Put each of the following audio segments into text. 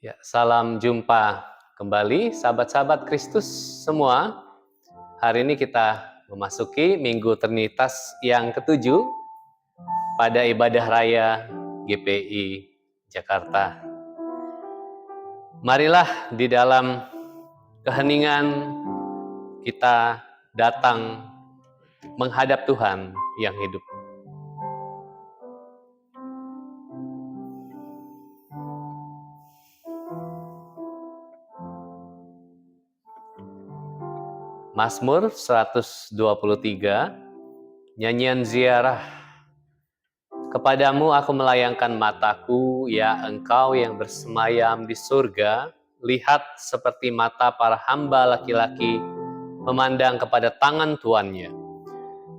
Ya, salam jumpa kembali sahabat-sahabat Kristus semua. Hari ini kita memasuki Minggu Trinitas yang ketujuh pada ibadah raya GPI Jakarta. Marilah di dalam keheningan kita datang menghadap Tuhan yang hidup. Mazmur 123, nyanyian ziarah. Kepadamu aku melayangkan mataku, ya Engkau yang bersemayam di surga. Lihat seperti mata para hamba laki-laki memandang kepada tangan tuannya.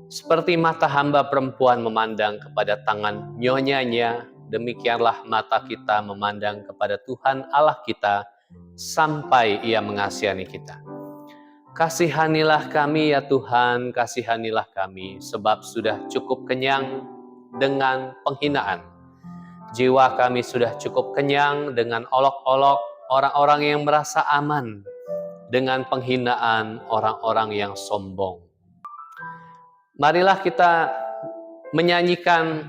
Seperti mata hamba perempuan memandang kepada tangan nyonyanya, demikianlah mata kita memandang kepada Tuhan Allah kita, sampai Ia mengasihani kita. Kasihanilah kami ya Tuhan, kasihanilah kami, sebab sudah cukup kenyang dengan penghinaan. Jiwa kami sudah cukup kenyang dengan olok-olok orang-orang yang merasa aman, dengan penghinaan orang-orang yang sombong. Marilah kita menyanyikan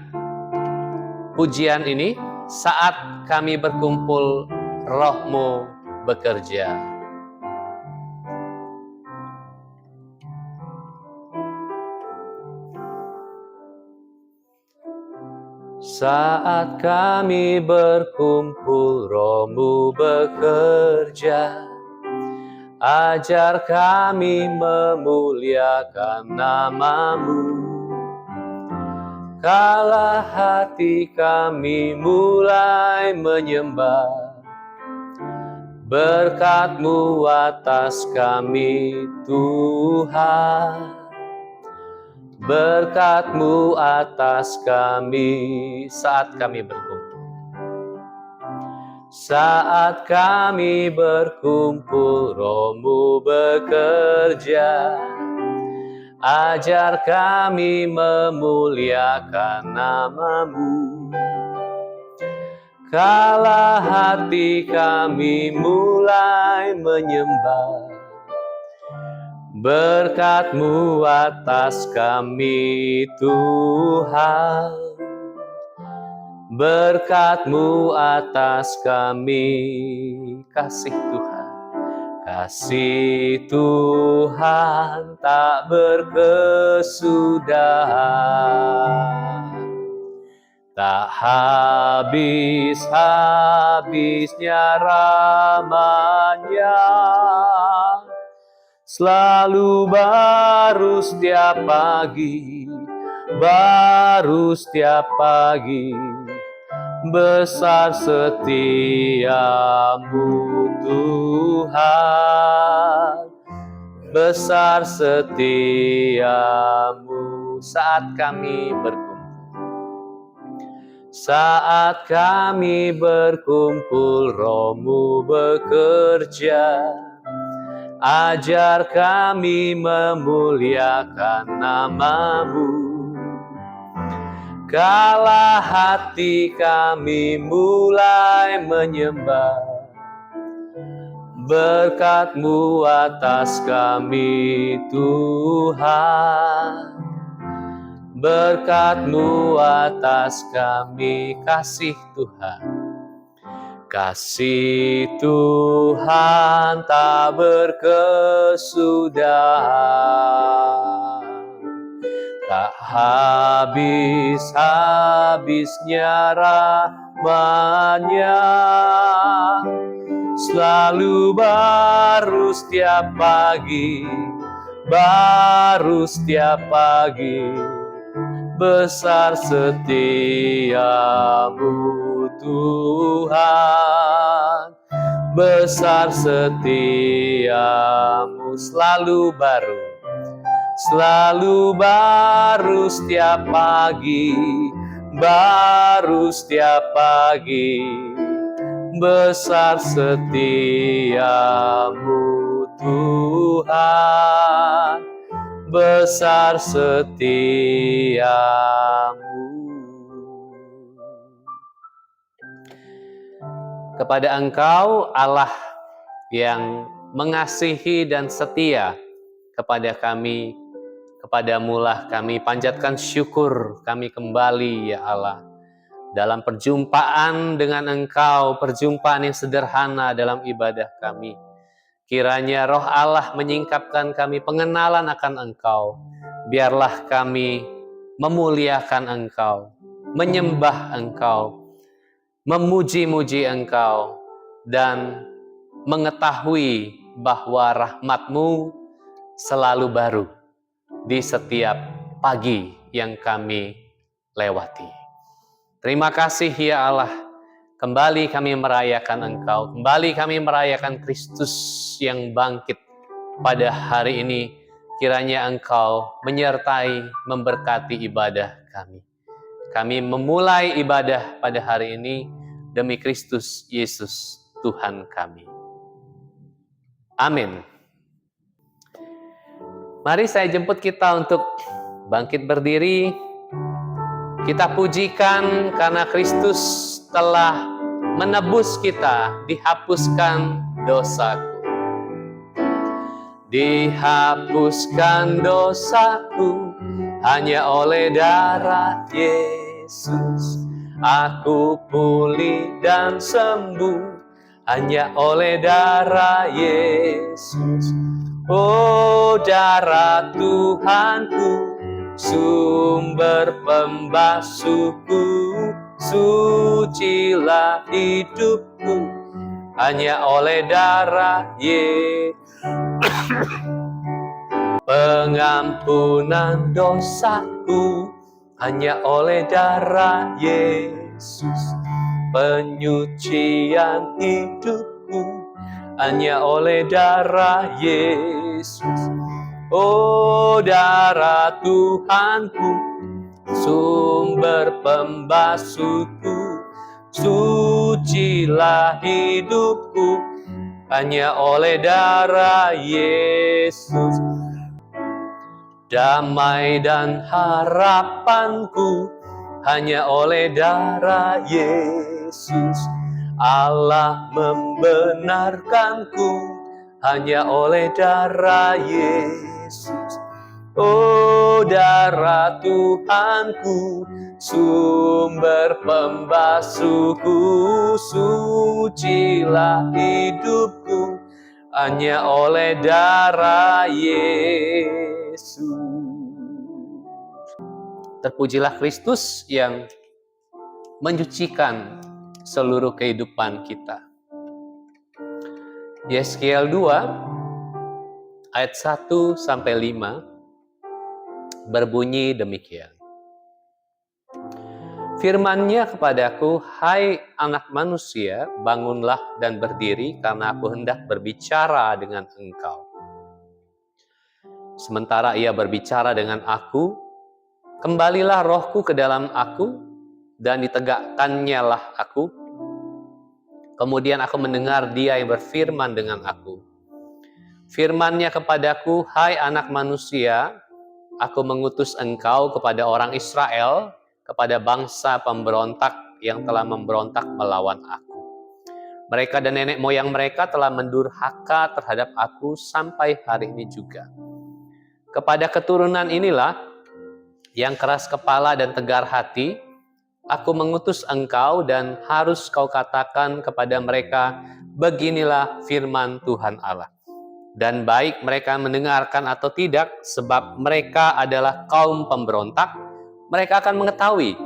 pujian ini saat kami berkumpul, Roh-Mu bekerja. Saat kami berkumpul, Roh-Mu bekerja. Ajar kami memuliakan nama-Mu. Kala hati kami mulai menyembah, berkat-Mu atas kami Tuhan. Berkat-Mu atas kami saat kami berkumpul. Saat kami berkumpul, Roh-Mu bekerja. Ajar kami memuliakan nama-Mu. Kala hati kami mulai menyembah, berkat-Mu atas kami Tuhan. Berkat-Mu atas kami, kasih Tuhan. Kasih Tuhan tak berkesudahan, tak habis-habisnya ramanya. Selalu baru setiap pagi, baru setiap pagi. Besar setiamu Tuhan, besar setiamu saat kami berkumpul. Saat kami berkumpul, Roh-Mu bekerja. Ajar kami memuliakan nama-Mu. Kala hati kami mulai menyembah, berkat-Mu atas kami Tuhan. Berkat-Mu atas kami, kasih Tuhan. Kasih Tuhan tak berkesudahan, tak habis-habisnya rahmat-Nya. Selalu baru setiap pagi, baru setiap pagi. Besar setiamu Tuhan, besar setiamu, selalu baru setiap pagi, baru setiap pagi. Besar setiamu Tuhan, besar setiamu. Kepada Engkau, Allah yang mengasihi dan setia kepada kami, kepadamulah kami panjatkan syukur kami kembali, ya Allah. Dalam perjumpaan dengan Engkau, perjumpaan yang sederhana dalam ibadah kami. Kiranya roh Allah menyingkapkan kami pengenalan akan Engkau. Biarlah kami memuliakan Engkau, menyembah Engkau, memuji-muji Engkau, dan mengetahui bahwa rahmat-Mu selalu baru di setiap pagi yang kami lewati. Terima kasih ya Allah, kembali kami merayakan Engkau, kembali kami merayakan Kristus yang bangkit pada hari ini. Kiranya Engkau menyertai, memberkati ibadah kami. Kami memulai ibadah pada hari ini demi Kristus Yesus Tuhan kami. Amin. Mari saya jemput kita untuk bangkit berdiri. Kita pujikan karena Kristus telah menebus kita, dihapuskan dosaku. Dihapuskan dosaku hanya oleh darah Yesus. Aku pulih dan sembuh hanya oleh darah Yesus. Oh, darah Tuhanku, sumber pembasuhku, sucilah hidupku hanya oleh darah Yesus. Pengampunan dosaku hanya oleh darah Yesus. Penyucian hidupku hanya oleh darah Yesus. Oh, darah Tuhanku, sumber pembasuhku, sucilah hidupku hanya oleh darah Yesus. Damai dan harapanku hanya oleh darah Yesus. Allah membenarkanku hanya oleh darah Yesus. Oh, darah Tuhanku, sumber pembasuhku, sucilah hidupku hanya oleh darah Yesus. Terpujilah Kristus yang menyucikan seluruh kehidupan kita. Yeskiel 2 ayat 1-5 berbunyi demikian. Firman-Nya kepadaku, hai anak manusia, bangunlah dan berdiri, karena aku hendak berbicara dengan engkau. Sementara ia berbicara dengan aku, kembalilah rohku ke dalam aku, dan ditegakkannya lah aku. Kemudian aku mendengar dia yang berfirman dengan aku. Firman-Nya kepadaku, hai anak manusia, aku mengutus engkau kepada orang Israel, kepada bangsa pemberontak yang telah memberontak melawan aku. Mereka dan nenek moyang mereka telah mendurhaka terhadap aku sampai hari ini juga. Kepada keturunan inilah yang keras kepala dan tegar hati, aku mengutus engkau dan harus kau katakan kepada mereka, beginilah firman Tuhan Allah. Dan baik mereka mendengarkan atau tidak, sebab mereka adalah kaum pemberontak, mereka akan mengetahui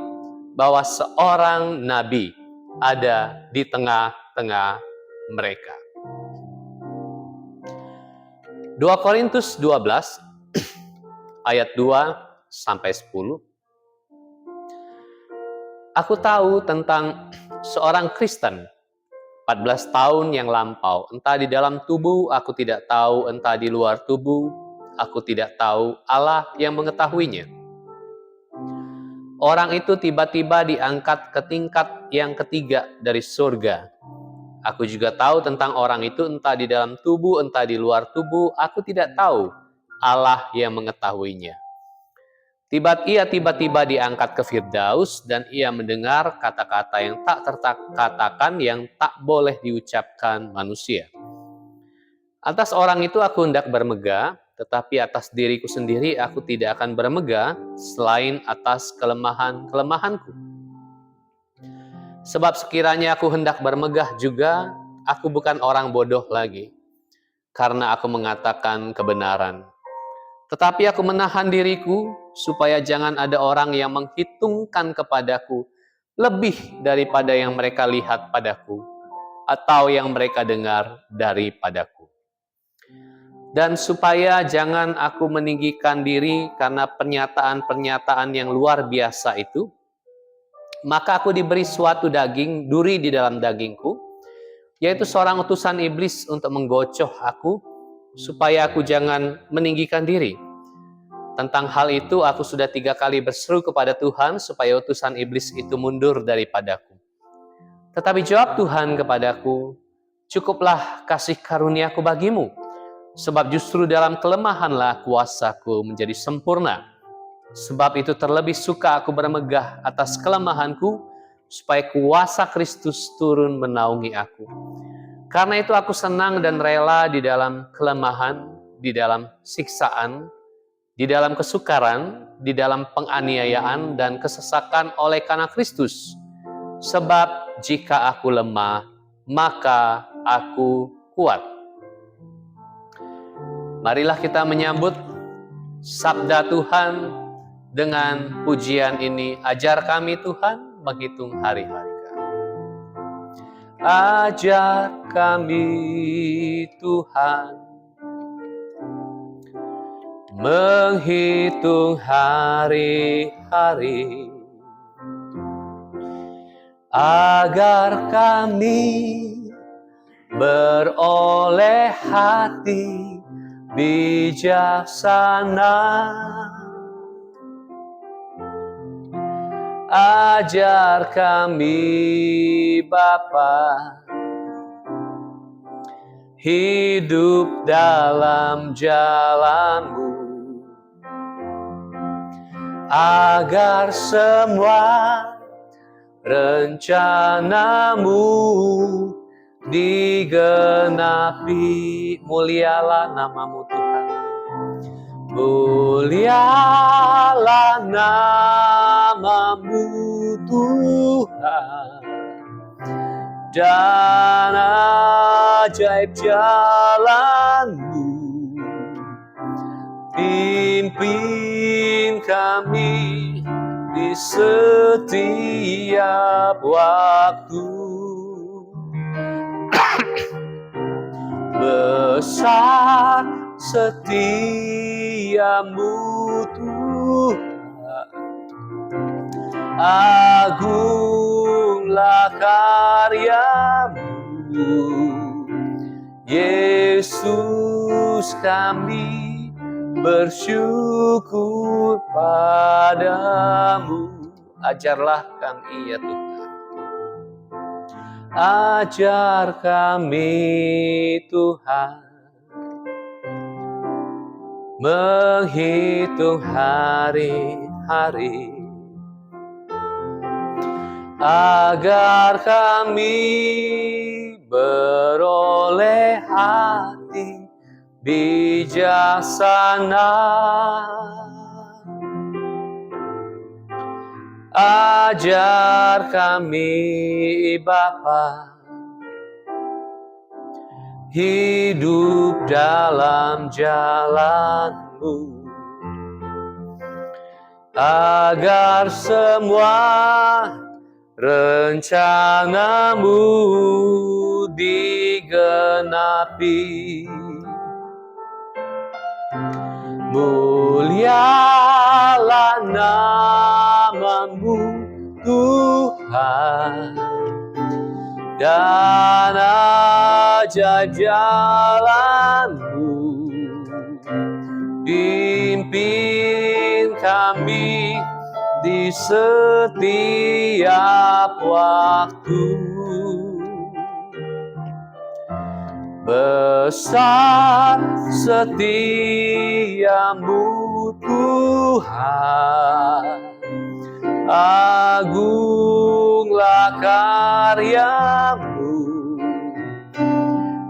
bahwa seorang nabi ada di tengah-tengah mereka. 2 Korintus 12 ayat 2-10. Aku tahu tentang seorang Kristen 14 tahun yang lampau, entah di dalam tubuh aku tidak tahu, entah di luar tubuh aku tidak tahu, Allah yang mengetahuinya. Orang itu tiba-tiba diangkat ke tingkat yang ketiga dari surga. Aku juga tahu tentang orang itu, entah di dalam tubuh, entah di luar tubuh, aku tidak tahu, Allah yang mengetahuinya. Ia tiba-tiba diangkat ke Firdaus dan ia mendengar kata-kata yang tak terkatakan yang tak boleh diucapkan manusia. Atas orang itu aku hendak bermegah, tetapi atas diriku sendiri aku tidak akan bermegah selain atas kelemahan-kelemahanku. Sebab sekiranya aku hendak bermegah juga, aku bukan orang bodoh lagi, karena aku mengatakan kebenaran. Tetapi aku menahan diriku, supaya jangan ada orang yang menghitungkan kepadaku lebih daripada yang mereka lihat padaku, atau yang mereka dengar daripadaku. Dan supaya jangan aku meninggikan diri karena pernyataan-pernyataan yang luar biasa itu, maka aku diberi suatu daging, duri di dalam dagingku, yaitu seorang utusan iblis untuk menggocoh aku, supaya aku jangan meninggikan diri. Tentang hal itu aku sudah 3 kali berseru kepada Tuhan supaya utusan iblis itu mundur daripadaku. Tetapi jawab Tuhan kepadaku, cukuplah kasih karuniaku bagimu, sebab justru dalam kelemahanlah kuasaku menjadi sempurna. Sebab itu terlebih suka aku bermegah atas kelemahanku, supaya kuasa Kristus turun menaungi aku. Karena itu aku senang dan rela di dalam kelemahan, di dalam siksaan, di dalam kesukaran, di dalam penganiayaan dan kesesakan oleh karena Kristus. Sebab jika aku lemah, maka aku kuat. Marilah kita menyambut sabda Tuhan dengan pujian ini. Ajar kami Tuhan menghitung hari-hari kami. Ajar kami Tuhan menghitung hari-hari, agar kami beroleh hati bijaksana. Ajar kami Bapa hidup dalam jalan-Mu, agar semua rencana-Mu digenapi. Mulialah nama-Mu Tuhan, mulialah nama-Mu Tuhan, dan ajaib jalan-Mu. Pimpin kami di setiap waktu. Besar setiamu Tuhan, agunglah karya-Mu. Yesus, kami bersyukur padamu. Ajarlah kami ya Tuhan, ajar kami Tuhan menghitung hari-hari, agar kami beroleh hati bijaksana. Ajar kami Bapa hidup dalam jalan-Mu, agar semua rencana-Mu digenapi. Mulialah nama-Mu Tuhan, dan ajaib jalan-Mu. Pimpin kami di setiap waktu. Besar setiamu Tuhan, agunglah karyamu.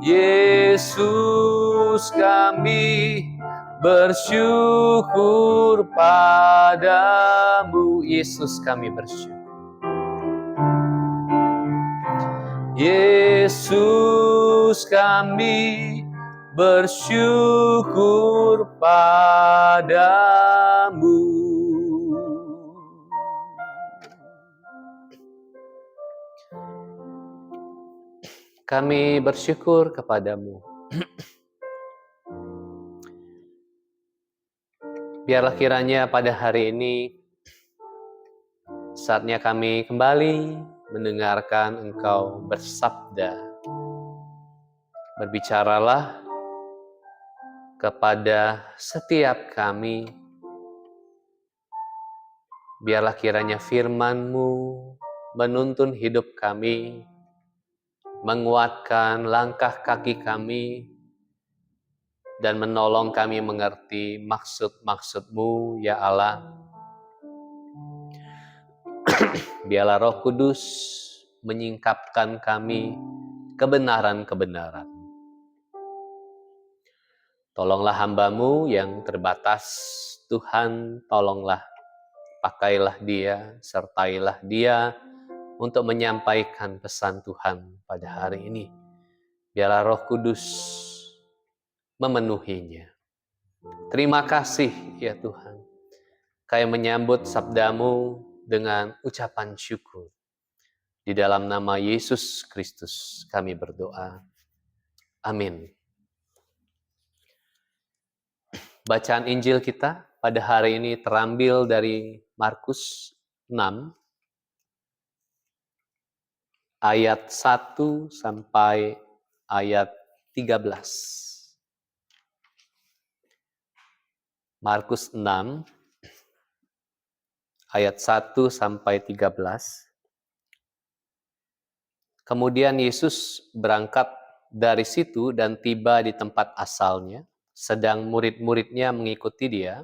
Yesus, kami bersyukur padamu. Yesus, kami bersyukur. Yesus, kami bersyukur padamu. Kami bersyukur kepadamu. Biarlah kiranya pada hari ini, saatnya kami kembali mendengarkan Engkau bersabda. Berbicaralah kepada setiap kami. Biarlah kiranya firman-Mu menuntun hidup kami, menguatkan langkah kaki kami, dan menolong kami mengerti maksud-maksud-Mu, ya Allah. Biarlah Roh Kudus menyingkapkan kami kebenaran-kebenaran. Tolonglah hamba-Mu yang terbatas, Tuhan, tolonglah, pakailah dia, sertailah dia untuk menyampaikan pesan Tuhan pada hari ini. Biarlah Roh Kudus memenuhinya. Terima kasih ya Tuhan, kami menyambut sabda-Mu dengan ucapan syukur. Di dalam nama Yesus Kristus kami berdoa. Amin. Bacaan Injil kita pada hari ini terambil dari Markus 6, ayat 1 sampai ayat 13. Markus 6, ayat 1 sampai 13. Kemudian Yesus berangkat dari situ dan tiba di tempat asalnya, sedang murid-muridnya mengikuti dia.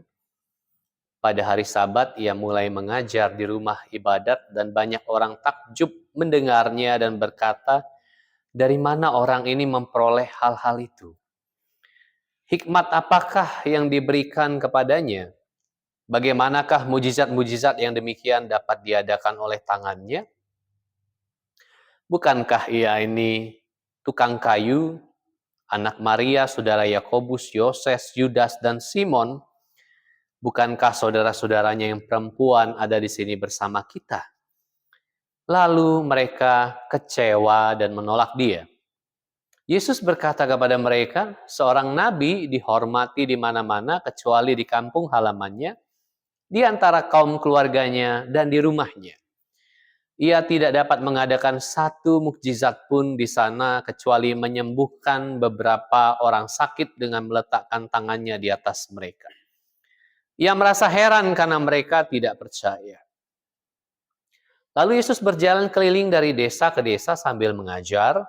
Pada hari Sabat ia mulai mengajar di rumah ibadat dan banyak orang takjub mendengarnya dan berkata, dari mana orang ini memperoleh hal-hal itu? Hikmat apakah yang diberikan kepadanya? Bagaimanakah mujizat-mujizat yang demikian dapat diadakan oleh tangannya? Bukankah ia ini tukang kayu, anak Maria, saudara Yakobus, Yoses, Yudas, dan Simon? Bukankah saudara-saudaranya yang perempuan ada di sini bersama kita? Lalu mereka kecewa dan menolak dia. Yesus berkata kepada mereka, seorang nabi dihormati di mana-mana kecuali di kampung halamannya, di antara kaum keluarganya, dan di rumahnya. Ia tidak dapat mengadakan satu mukjizat pun di sana kecuali menyembuhkan beberapa orang sakit dengan meletakkan tangannya di atas mereka. Ia merasa heran karena mereka tidak percaya. Lalu Yesus berjalan keliling dari desa ke desa sambil mengajar.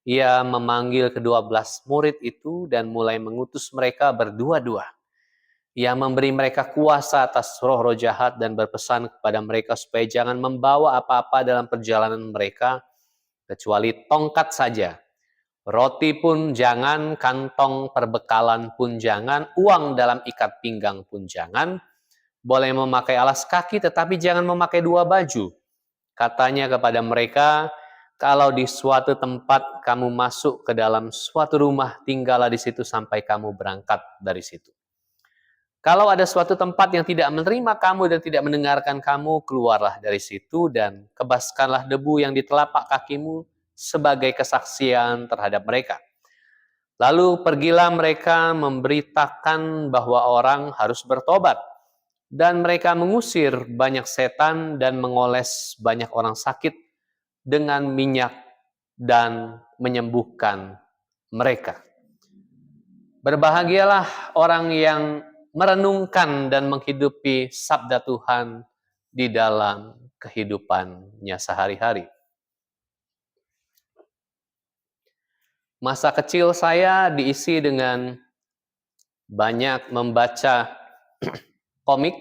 Ia memanggil ke-12 murid itu dan mulai mengutus mereka berdua-dua. Ia memberi mereka kuasa atas roh-roh jahat dan berpesan kepada mereka supaya jangan membawa apa-apa dalam perjalanan mereka, kecuali tongkat saja. Roti pun jangan, kantong perbekalan pun jangan, uang dalam ikat pinggang pun jangan. Boleh memakai alas kaki, tetapi jangan memakai dua baju. Katanya kepada mereka, kalau di suatu tempat kamu masuk ke dalam suatu rumah, tinggallah di situ sampai kamu berangkat dari situ. Kalau ada suatu tempat yang tidak menerima kamu dan tidak mendengarkan kamu, keluarlah dari situ dan kebaskanlah debu yang di telapak kakimu sebagai kesaksian terhadap mereka. Lalu pergilah mereka memberitakan bahwa orang harus bertobat. Dan mereka mengusir banyak setan dan mengoles banyak orang sakit dengan minyak dan menyembuhkan mereka. Berbahagialah orang yang merenungkan dan menghidupi sabda Tuhan di dalam kehidupannya sehari-hari. Masa kecil saya diisi dengan banyak membaca komik,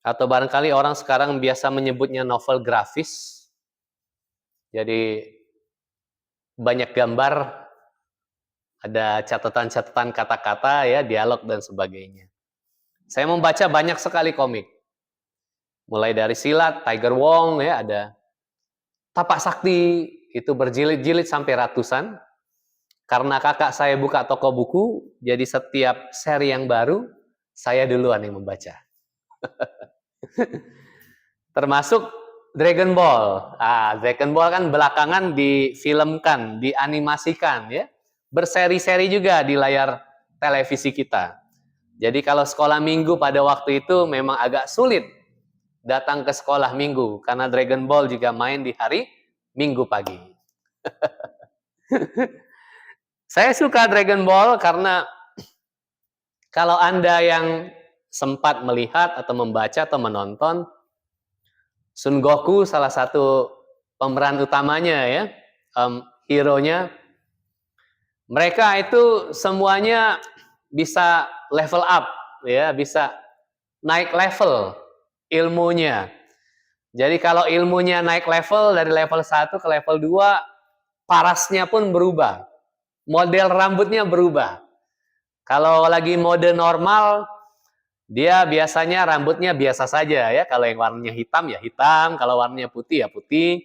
atau barangkali orang sekarang biasa menyebutnya novel grafis. Jadi banyak gambar, ada catatan-catatan kata-kata ya, dialog dan sebagainya. Saya membaca banyak sekali komik. Mulai dari silat, Tiger Wong ya, ada Tapak Sakti, itu berjilid-jilid sampai ratusan. Karena kakak saya buka toko buku, jadi setiap seri yang baru, saya duluan yang membaca. Termasuk Dragon Ball. Dragon Ball kan belakangan difilmkan, dianimasikan ya. Berseri-seri juga di layar televisi kita. Jadi kalau sekolah minggu pada waktu itu memang agak sulit datang ke sekolah minggu, karena Dragon Ball juga main di hari Minggu pagi. Saya suka Dragon Ball karena kalau Anda yang sempat melihat atau membaca atau menonton, Son Goku salah satu pemeran utamanya ya, hero-nya. Mereka itu semuanya bisa level up ya, bisa naik level ilmunya. Jadi kalau ilmunya naik level dari level 1 ke level 2, parasnya pun berubah. Model rambutnya berubah. Kalau lagi mode normal, dia biasanya rambutnya biasa saja ya. Kalau yang warnanya hitam ya hitam, kalau warnanya putih ya putih.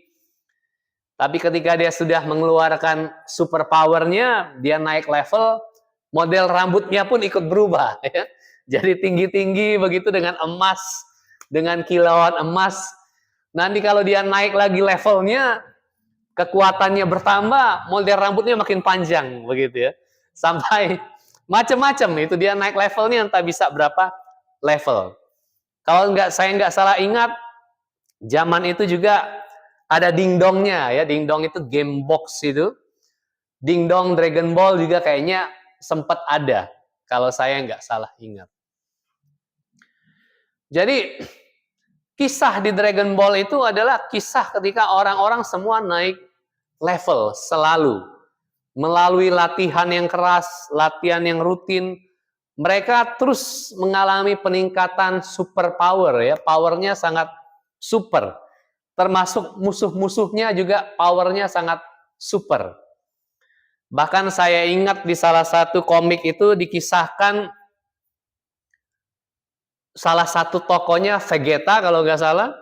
Tapi ketika dia sudah mengeluarkan super powernya, dia naik level, model rambutnya pun ikut berubah ya. Jadi tinggi-tinggi begitu dengan emas, dengan kilauan emas. Nanti kalau dia naik lagi levelnya, kekuatannya bertambah, model rambutnya makin panjang begitu ya. Sampai macam-macam itu dia naik levelnya, entah bisa berapa level. Kalau saya nggak salah ingat, zaman itu juga ada dingdongnya ya. Dingdong itu game box itu. Dingdong Dragon Ball juga kayaknya sempat ada, kalau saya nggak salah ingat. Jadi kisah di Dragon Ball itu adalah kisah ketika orang-orang semua naik level selalu. Melalui latihan yang keras, latihan yang rutin, mereka terus mengalami peningkatan super power ya. Powernya sangat super. Termasuk musuh-musuhnya juga powernya sangat super. Bahkan saya ingat di salah satu komik itu dikisahkan salah satu tokonya Vegeta kalau nggak salah,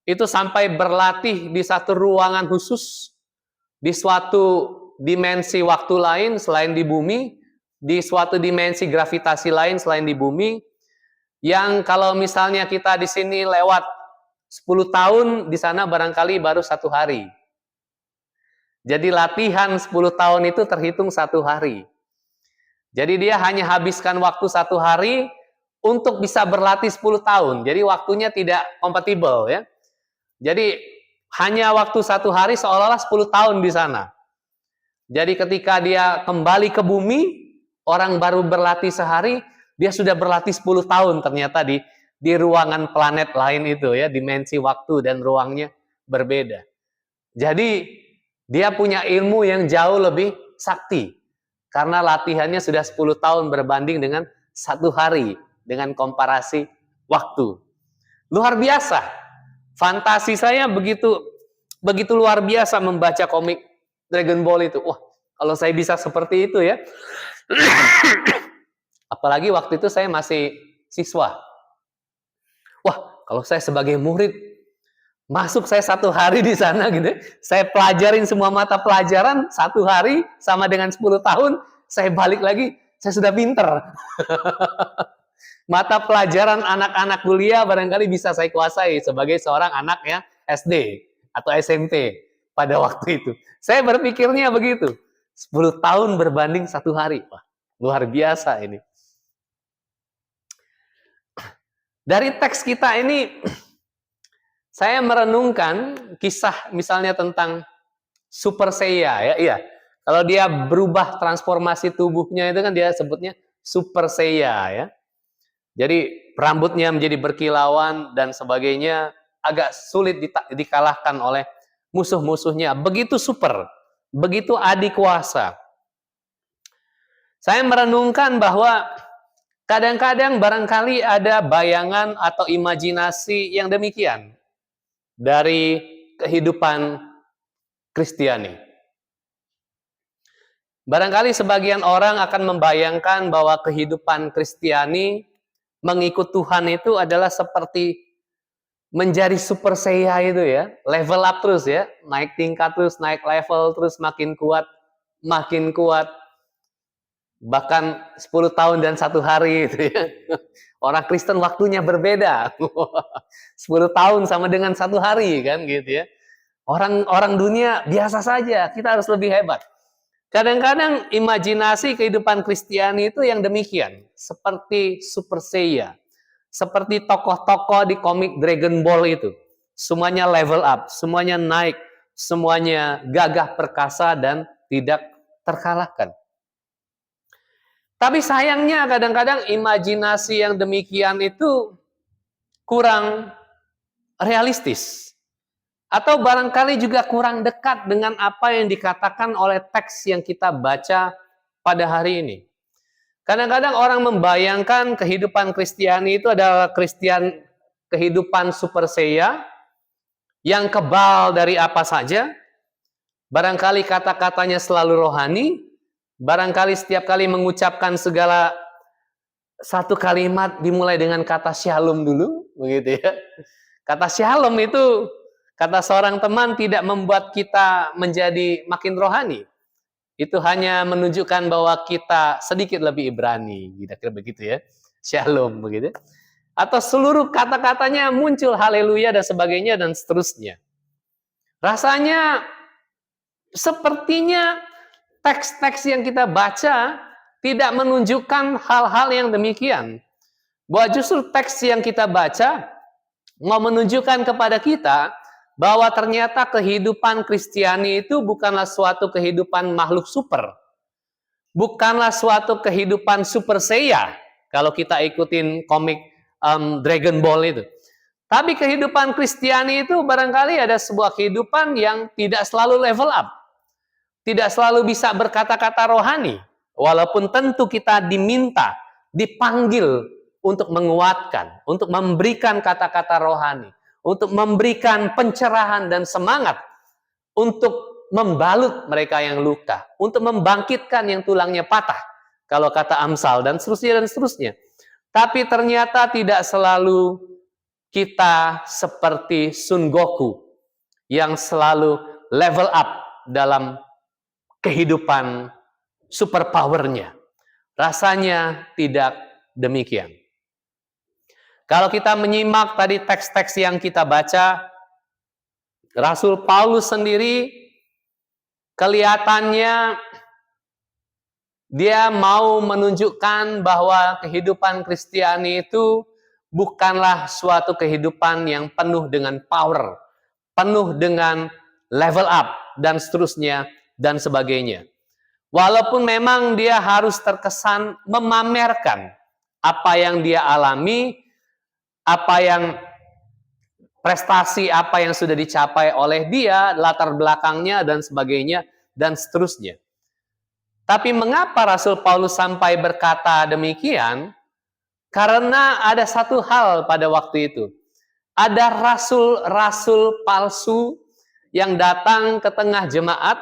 itu sampai berlatih di satu ruangan khusus, di suatu dimensi waktu lain selain di bumi, di suatu dimensi gravitasi lain selain di bumi, yang kalau misalnya kita di sini lewat 10 tahun, di sana barangkali baru 1 hari. Jadi latihan 10 tahun itu terhitung 1 hari. Jadi dia hanya habiskan waktu 1 hari untuk bisa berlatih 10 tahun. Jadi waktunya tidak kompatibel ya. Jadi hanya waktu 1 hari seolah-olah 10 tahun di sana. Jadi ketika dia kembali ke bumi, orang baru berlatih sehari, dia sudah berlatih 10 tahun ternyata di ruangan planet lain itu ya, dimensi waktu dan ruangnya berbeda. Jadi dia punya ilmu yang jauh lebih sakti karena latihannya sudah 10 tahun berbanding dengan 1 hari dengan komparasi waktu. Luar biasa. Fantasi saya begitu luar biasa membaca komik Dragon Ball itu. Wah, kalau saya bisa seperti itu ya. Apalagi waktu itu saya masih siswa. Wah, kalau saya sebagai murid, masuk saya 1 hari di sana gitu. Saya pelajarin semua mata pelajaran 1 hari sama dengan 10 tahun, saya balik lagi, saya sudah pinter. Mata pelajaran anak-anak kuliah barangkali bisa saya kuasai sebagai seorang anak ya SD atau SMP pada waktu itu. Saya berpikirnya begitu. 10 tahun berbanding 1 hari. Wah, luar biasa ini. Dari teks kita ini, saya merenungkan kisah misalnya tentang Super Saiya ya. Iya. Kalau dia berubah transformasi tubuhnya itu kan dia sebutnya Super Saiya ya. Jadi rambutnya menjadi berkilauan dan sebagainya, agak sulit dikalahkan oleh musuh-musuhnya. Begitu super, begitu adikuasa. Saya merenungkan bahwa Kadang-kadang barangkali ada bayangan atau imajinasi yang demikian dari kehidupan Kristiani. Barangkali sebagian orang akan membayangkan bahwa kehidupan Kristiani mengikut Tuhan itu adalah seperti menjadi super saya itu ya, level up terus ya, naik tingkat terus, naik level terus, makin kuat, bahkan 10 tahun dan 1 hari itu ya. Orang Kristen waktunya berbeda. 10 tahun sama dengan 1 hari kan gitu ya. Orang dunia biasa saja, kita harus lebih hebat. Kadang-kadang imajinasi kehidupan Kristiani itu yang demikian, seperti super saya, seperti tokoh-tokoh di komik Dragon Ball itu. Semuanya level up, semuanya naik, semuanya gagah perkasa dan tidak terkalahkan. Tapi sayangnya kadang-kadang imajinasi yang demikian itu kurang realistis. Atau barangkali juga kurang dekat dengan apa yang dikatakan oleh teks yang kita baca pada hari ini. Kadang-kadang orang membayangkan kehidupan Kristiani itu adalah kehidupan super saya yang kebal dari apa saja. Barangkali kata-katanya selalu rohani. Barangkali setiap kali mengucapkan segala satu kalimat dimulai dengan kata shalom dulu, begitu ya. Kata shalom itu, kata seorang teman, tidak membuat kita menjadi makin rohani. Itu hanya menunjukkan bahwa kita sedikit lebih Ibrani, kira-kira begitu ya. Shalom begitu. Atau seluruh kata-katanya muncul haleluya dan sebagainya dan seterusnya. Rasanya sepertinya teks-teks yang kita baca tidak menunjukkan hal-hal yang demikian. Bahwa justru teks yang kita baca mau menunjukkan kepada kita bahwa ternyata kehidupan Kristiani itu bukanlah suatu kehidupan makhluk super. Bukanlah suatu kehidupan super saya kalau kita ikutin komik Dragon Ball itu. Tapi kehidupan Kristiani itu barangkali ada sebuah kehidupan yang tidak selalu level up. Tidak selalu bisa berkata-kata rohani. Walaupun tentu kita diminta, dipanggil untuk menguatkan, untuk memberikan kata-kata rohani, untuk memberikan pencerahan dan semangat, untuk membalut mereka yang luka, untuk membangkitkan yang tulangnya patah, kalau kata Amsal, dan seterusnya dan seterusnya. Tapi ternyata tidak selalu kita seperti Sun Goku yang selalu level up dalam kehidupan superpowernya. Rasanya tidak demikian. Kalau kita menyimak tadi teks-teks yang kita baca, Rasul Paulus sendiri kelihatannya dia mau menunjukkan bahwa kehidupan Kristiani itu bukanlah suatu kehidupan yang penuh dengan power, penuh dengan level up, dan seterusnya, dan sebagainya. Walaupun memang dia harus terkesan memamerkan apa yang dia alami, apa yang prestasi, apa yang sudah dicapai oleh dia, latar belakangnya, dan sebagainya, dan seterusnya. Tapi mengapa Rasul Paulus sampai berkata demikian? Karena ada satu hal pada waktu itu. Ada rasul-rasul palsu yang datang ke tengah jemaat.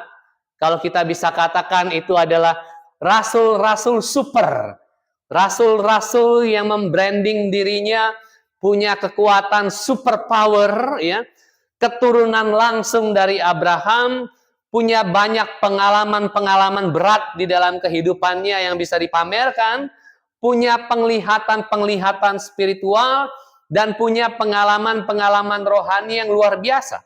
Kalau kita bisa katakan itu adalah rasul-rasul super. Rasul-rasul yang membranding dirinya punya kekuatan super power, ya, keturunan langsung dari Abraham, punya banyak pengalaman-pengalaman berat di dalam kehidupannya yang bisa dipamerkan, punya penglihatan-penglihatan spiritual, dan punya pengalaman-pengalaman rohani yang luar biasa.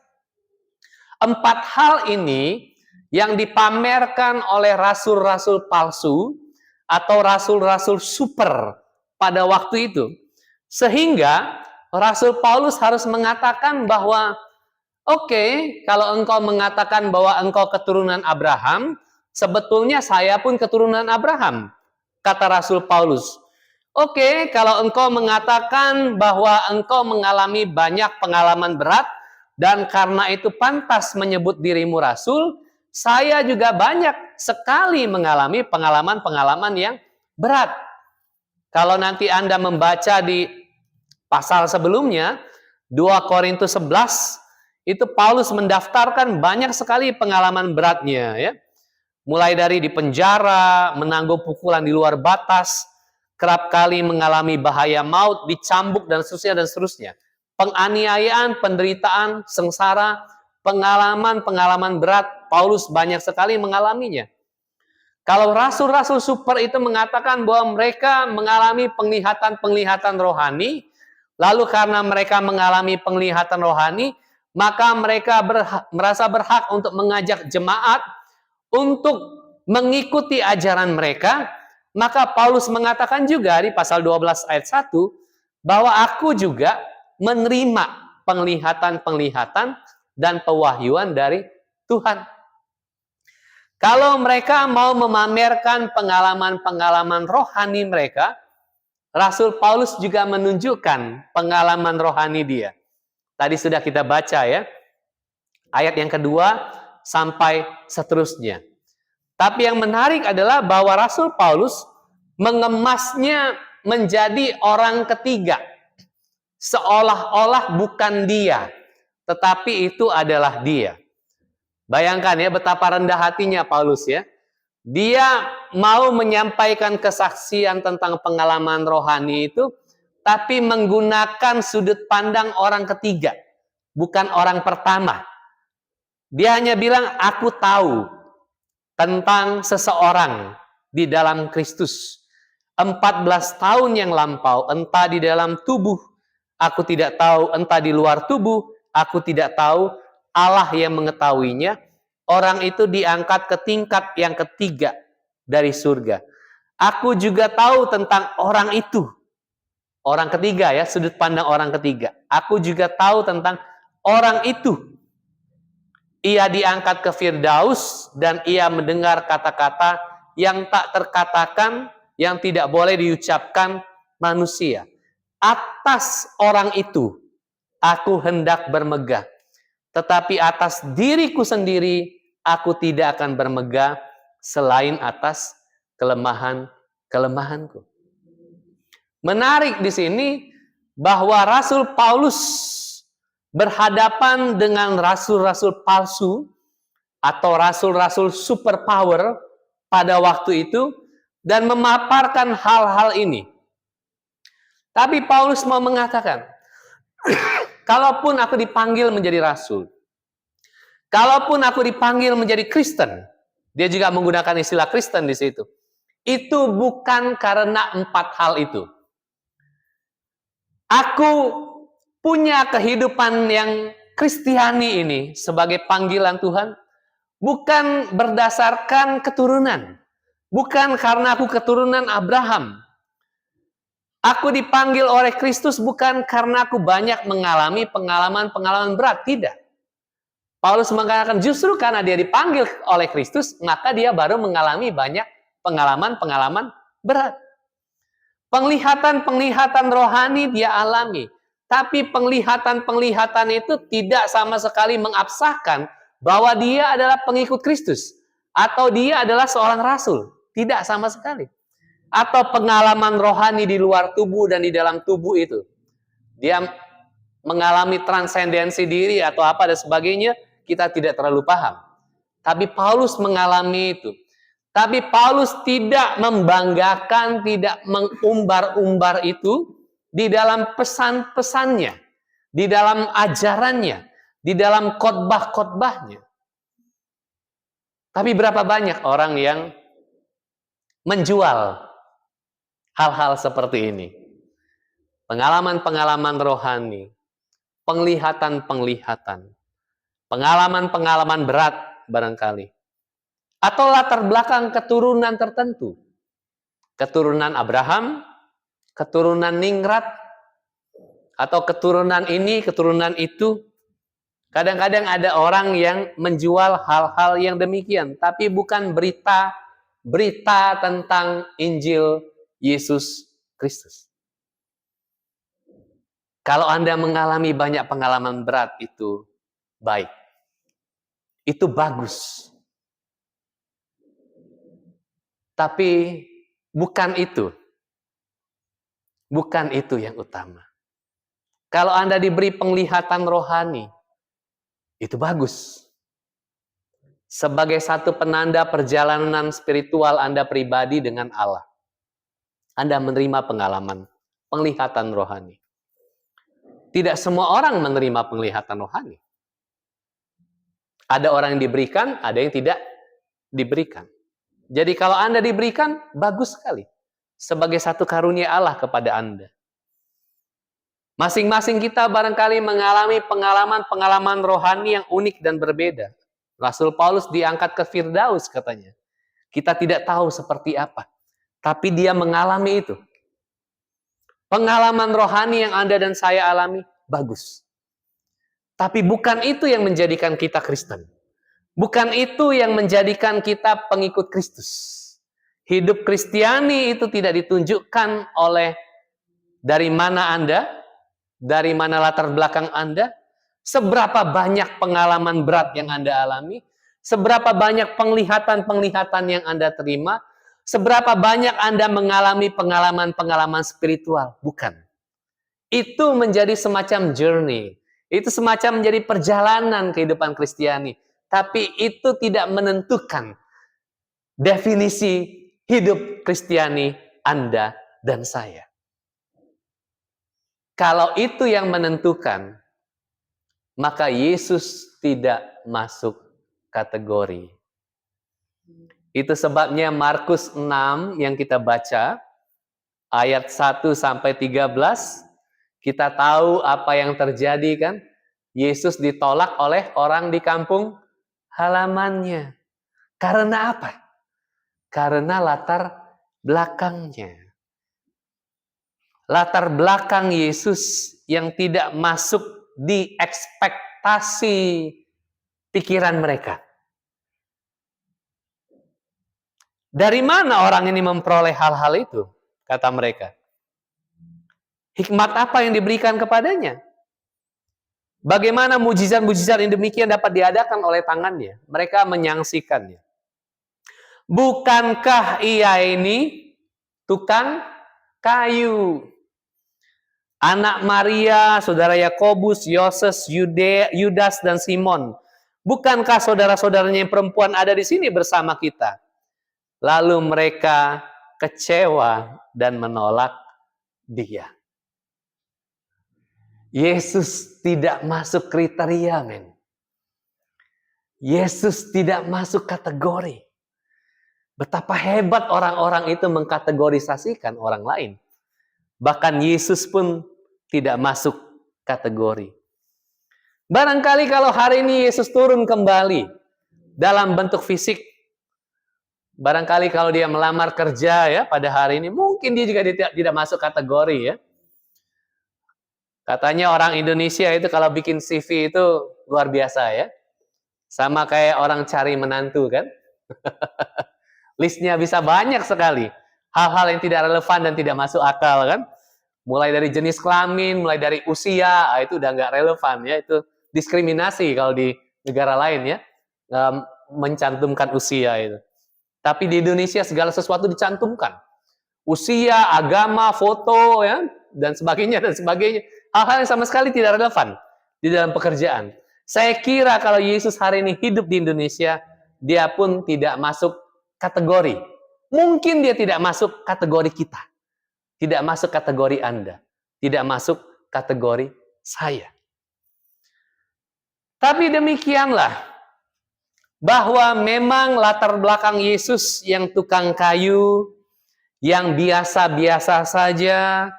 4 hal ini yang dipamerkan oleh rasul-rasul palsu atau rasul-rasul super pada waktu itu. Sehingga Rasul Paulus harus mengatakan bahwa oke, kalau engkau mengatakan bahwa engkau keturunan Abraham, sebetulnya saya pun keturunan Abraham, kata Rasul Paulus. Oke, kalau engkau mengatakan bahwa engkau mengalami banyak pengalaman berat, dan karena itu pantas menyebut dirimu rasul, saya juga banyak sekali mengalami pengalaman-pengalaman yang berat. Kalau nanti Anda membaca di pasal sebelumnya, 2 Korintus 11, itu Paulus mendaftarkan banyak sekali pengalaman beratnya, ya. Mulai dari di penjara, menanggung pukulan di luar batas, kerap kali mengalami bahaya maut, dicambuk dan seterusnya. Penganiayaan, penderitaan, sengsara, pengalaman-pengalaman berat, Paulus banyak sekali mengalaminya. Kalau rasul-rasul super itu mengatakan bahwa mereka mengalami penglihatan-penglihatan rohani, lalu karena mereka mengalami penglihatan rohani, maka mereka merasa berhak untuk mengajak jemaat untuk mengikuti ajaran mereka. Maka Paulus mengatakan juga di pasal 12 ayat 1, bahwa aku juga menerima penglihatan-penglihatan dan pewahyuan dari Tuhan. Kalau mereka mau memamerkan pengalaman-pengalaman rohani mereka, Rasul Paulus juga menunjukkan pengalaman rohani dia. Tadi sudah kita baca, ya, ayat yang kedua sampai seterusnya. Tapi yang menarik adalah bahwa Rasul Paulus mengemasnya menjadi orang ketiga. Seolah-olah bukan dia, tetapi itu adalah dia. Bayangkan, ya, betapa rendah hatinya Paulus, ya. Dia mau menyampaikan kesaksian tentang pengalaman rohani itu, tapi menggunakan sudut pandang orang ketiga, bukan orang pertama. Dia hanya bilang, aku tahu tentang seseorang di dalam Kristus. 14 tahun yang lampau, entah di dalam tubuh, aku tidak tahu, entah di luar tubuh, aku tidak tahu, Allah yang mengetahuinya. Orang itu diangkat ke tingkat yang ketiga dari surga. Aku juga tahu tentang orang itu. Orang ketiga, ya, sudut pandang orang ketiga. Aku juga tahu tentang orang itu. Ia diangkat ke Firdaus dan ia mendengar kata-kata yang tak terkatakan, yang tidak boleh diucapkan manusia. Atas orang itu aku hendak bermegah, tetapi atas diriku sendiri aku tidak akan bermegah selain atas kelemahanku. Menarik di sini bahwa Rasul Paulus berhadapan dengan rasul-rasul palsu atau rasul-rasul superpower pada waktu itu dan memaparkan hal-hal ini. Tapi Paulus mau mengatakan, kalaupun aku dipanggil menjadi rasul, kalaupun aku dipanggil menjadi Kristen, dia juga menggunakan istilah Kristen di situ. Itu bukan karena 4 hal itu. Aku punya kehidupan yang Kristiani ini sebagai panggilan Tuhan bukan berdasarkan keturunan. Bukan karena aku keturunan Abraham. Aku dipanggil oleh Kristus bukan karena aku banyak mengalami pengalaman-pengalaman berat. Tidak. Paulus mengatakan justru karena dia dipanggil oleh Kristus, maka dia baru mengalami banyak pengalaman-pengalaman berat. Penglihatan-penglihatan rohani dia alami. Tapi penglihatan-penglihatan itu tidak sama sekali mengabsahkan bahwa dia adalah pengikut Kristus. Atau dia adalah seorang rasul. Tidak sama sekali. Atau pengalaman rohani di luar tubuh dan di dalam tubuh itu. Dia mengalami transendensi diri atau apa dan sebagainya, kita tidak terlalu paham. Tapi Paulus mengalami itu. Tapi Paulus tidak membanggakan, tidak mengumbar-umbar itu di dalam pesan-pesannya, di dalam ajarannya, di dalam khotbah-khotbahnya. Tapi berapa banyak orang yang menjual hal-hal seperti ini? Pengalaman-pengalaman rohani, penglihatan-penglihatan, pengalaman-pengalaman berat barangkali. Atau latar belakang keturunan tertentu. Keturunan Abraham, keturunan Ningrat, atau keturunan ini, keturunan itu. Kadang-kadang ada orang yang menjual hal-hal yang demikian, tapi bukan berita tentang Injil Yesus Kristus. Kalau Anda mengalami banyak pengalaman berat, itu baik. Itu bagus. Tapi bukan itu Bukan itu yang utama. Kalau Anda diberi penglihatan rohani, itu bagus. Sebagai satu penanda perjalanan spiritual Anda pribadi dengan Allah. Anda menerima pengalaman, penglihatan rohani. Tidak semua orang menerima penglihatan rohani. Ada orang yang diberikan, ada yang tidak diberikan. Jadi kalau Anda diberikan, bagus sekali. Sebagai satu karunia Allah kepada Anda. Masing-masing kita barangkali mengalami pengalaman-pengalaman rohani yang unik dan berbeda. Rasul Paulus diangkat ke Firdaus katanya. Kita tidak tahu seperti apa. Tapi dia mengalami itu. Pengalaman rohani yang Anda dan saya alami, bagus. Tapi bukan itu yang menjadikan kita Kristen. Bukan itu yang menjadikan kita pengikut Kristus. Hidup Kristiani itu tidak ditunjukkan oleh dari mana Anda, dari mana latar belakang Anda, seberapa banyak pengalaman berat yang Anda alami, seberapa banyak penglihatan-penglihatan yang Anda terima, seberapa banyak Anda mengalami pengalaman-pengalaman spiritual. Bukan. Itu menjadi semacam journey. Itu semacam menjadi perjalanan kehidupan Kristiani. Tapi itu tidak menentukan definisi hidup Kristiani Anda dan saya. Kalau itu yang menentukan, maka Yesus tidak masuk kategori. Itu sebabnya Markus 6 yang kita baca, ayat 1 sampai 13, kita tahu apa yang terjadi kan? Yesus ditolak oleh orang di kampung halamannya. Karena apa? Karena latar belakangnya. Latar belakang Yesus yang tidak masuk di ekspektasi pikiran mereka. Dari mana orang ini memperoleh hal-hal itu? Kata mereka. Hikmat apa yang diberikan kepadanya? Bagaimana mujizat-mujizat yang demikian dapat diadakan oleh tangannya? Mereka menyangsikannya. Bukankah ia ini tukang kayu? Anak Maria, saudara Yakobus, Yoses, Yudas, dan Simon. Bukankah saudara-saudaranya yang perempuan ada di sini bersama kita? Lalu mereka kecewa dan menolak dia. Yesus tidak masuk kriteria, men. Yesus tidak masuk kategori. Betapa hebat orang-orang itu mengkategorisasikan orang lain. Bahkan Yesus pun tidak masuk kategori. Barangkali kalau hari ini Yesus turun kembali dalam bentuk fisik, barangkali kalau dia melamar kerja ya pada hari ini, mungkin dia juga tidak masuk kategori ya. Katanya orang Indonesia itu kalau bikin CV itu luar biasa ya. Sama kayak orang cari menantu kan. Listnya bisa banyak sekali. Hal-hal yang tidak relevan dan tidak masuk akal kan. Mulai dari jenis kelamin, mulai dari usia, itu udah nggak relevan ya. Itu diskriminasi kalau di negara lain ya. Mencantumkan usia itu. Tapi di Indonesia segala sesuatu dicantumkan. Usia, agama, foto ya, dan sebagainya dan sebagainya. Hal-hal yang sama sekali tidak relevan di dalam pekerjaan. Saya kira kalau Yesus hari ini hidup di Indonesia, dia pun tidak masuk kategori. Mungkin dia tidak masuk kategori kita. Tidak masuk kategori Anda. Tidak masuk kategori saya. Tapi demikianlah, bahwa memang latar belakang Yesus yang tukang kayu, yang biasa-biasa saja,